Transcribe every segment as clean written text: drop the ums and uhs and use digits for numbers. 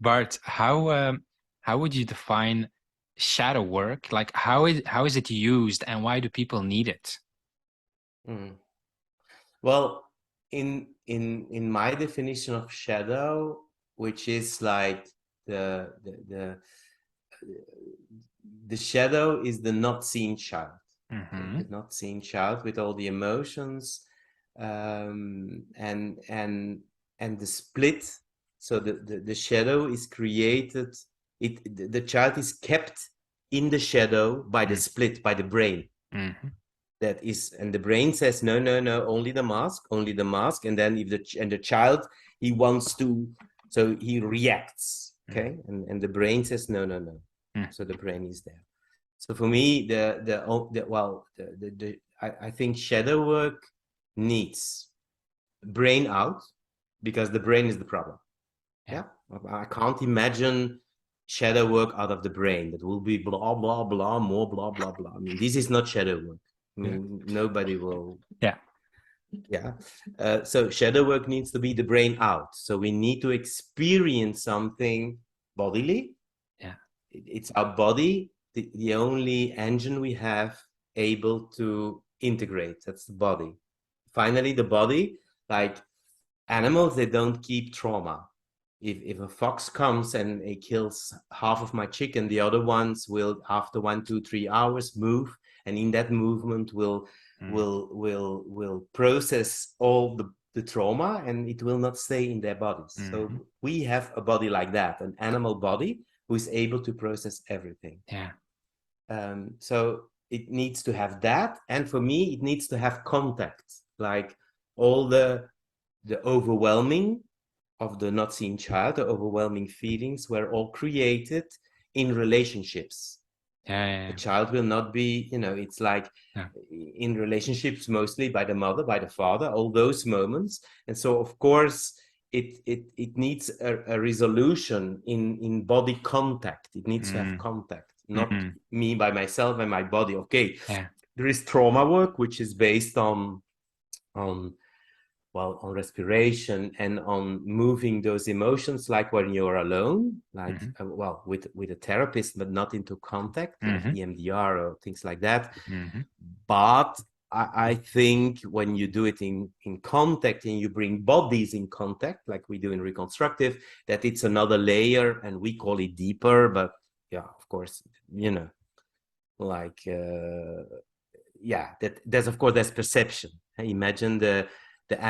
Bart, how would you define shadow work? Like how is it used and why do people need it? Mm. Well, in my definition of shadow, which is like the the the the shadow is the not seen child, okay? Mm-hmm. The not seen child with all the emotions, and the split. So the shadow is created. The child is kept in the shadow by the split, by the brain. Mm-hmm. That is, and the brain says no, no, no, only the mask, only the mask. And then if the child, he wants to, so he reacts, okay, and the brain says no, no, no. Mm-hmm. So the brain is there. So for me, I think shadow work needs brain out, because the brain is the problem. Yeah. Yeah, I can't imagine shadow work out of the brain. That will be blah blah blah, more blah blah blah. I mean, this is not shadow work. I Yeah. mean, nobody will. Yeah. Yeah. So shadow work needs to be the brain out. So we need to experience something bodily. Yeah. It's our body, the only engine we have able to integrate. That's the body. Finally, the body, like animals, they don't keep trauma. If a fox comes and it kills half of my chicken, the other ones will, after 1, 2, 3 hours, move, and in that movement will Mm-hmm. will process all the trauma, and it will not stay in their bodies. Mm-hmm. So we have a body like that, an animal body who is able to process everything. Yeah. So it needs to have that, and for me, it needs to have contact, like all the overwhelming of the not seen child, the overwhelming feelings were all created in relationships. Yeah. A Yeah. child will not be, it's like Yeah. in relationships mostly by the mother, by the father, all those moments. And so, of course, it needs a resolution in body contact. It needs to have Mm-hmm. contact, not Mm-hmm. me by myself and my body. Okay, Yeah. there is trauma work, which is based on on respiration and on moving those emotions, like when you're alone, like Mm-hmm. with a therapist, but not into contact, like Mm-hmm. EMDR or things like that. Mm-hmm. But I think when you do it in contact, and you bring bodies in contact, like we do in reconstructive, that it's another layer, and we call it deeper. But yeah, of course, like yeah, that there's, of course, there's perception. Imagine the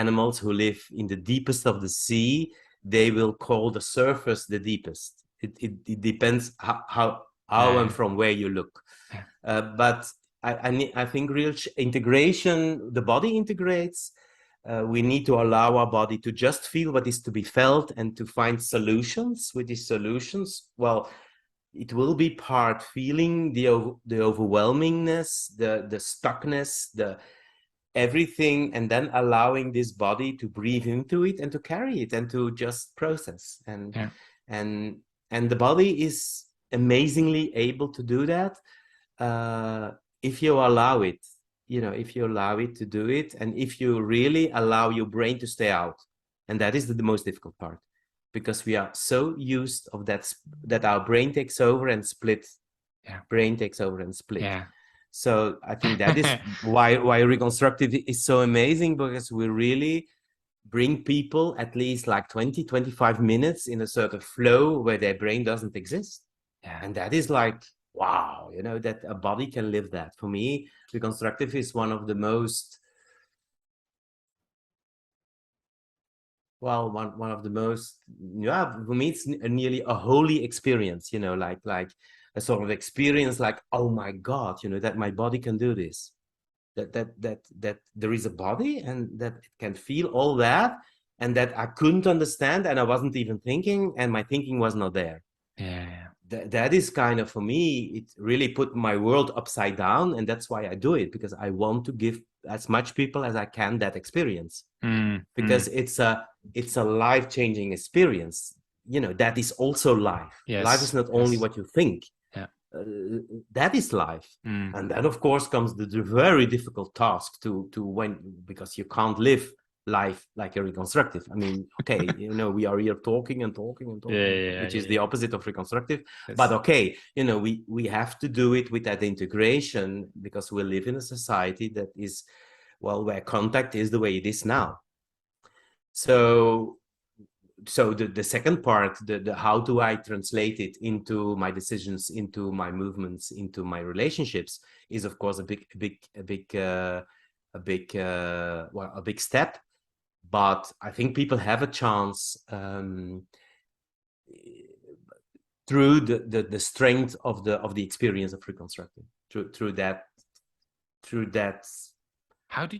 animals who live in the deepest of the sea, they will call the surface the deepest. It depends how and Yeah. from where you look. Yeah. But I think real integration, the body integrates. We need to allow our body to just feel what is to be felt, and to find solutions. With these solutions, well, it will be part feeling the overwhelmingness, the stuckness, the everything, and then allowing this body to breathe into it and to carry it and to just process. Yeah. And and the body is amazingly able to do that, uh, if you allow it. If you allow it to do it, and if you really allow your brain to stay out. And that is the most difficult part, because we are so used of that our brain takes over and split. Yeah. Brain takes over and split. Yeah. So I think that is why reconstructive is so amazing, because we really bring people at least like 20, 25 minutes in a sort of flow where their brain doesn't exist. Yeah. And that is like, wow, that a body can live that. For me, reconstructive is one of the most, one of the most, yeah, for me, it's nearly a holy experience, like a sort of experience, like, oh my God, that my body can do this. That there is a body, and that it can feel all that, and that I couldn't understand, and I wasn't even thinking, and my thinking was not there. Yeah. That is kind of, for me, it really put my world upside down, and that's why I do it, because I want to give as much people as I can that experience, Mm-hmm. because it's a life-changing experience. That is also life is Yes. not only Yes. what you think. Yeah. That is life. Mm. And then, of course, comes the very difficult task to when, because you can't live life like a reconstructive. I mean, okay, you know, we are here talking and talking and talking, which is the opposite of reconstructive. Yes. But okay, you know, we have to do it with that integration, because we live in a society that is, well, where contact is the way it is now. So the second part, the how do I translate it into my decisions, into my movements, into my relationships, is of course a big step. But I think people have a chance, through the strength of the experience of reconstructing, through that. How did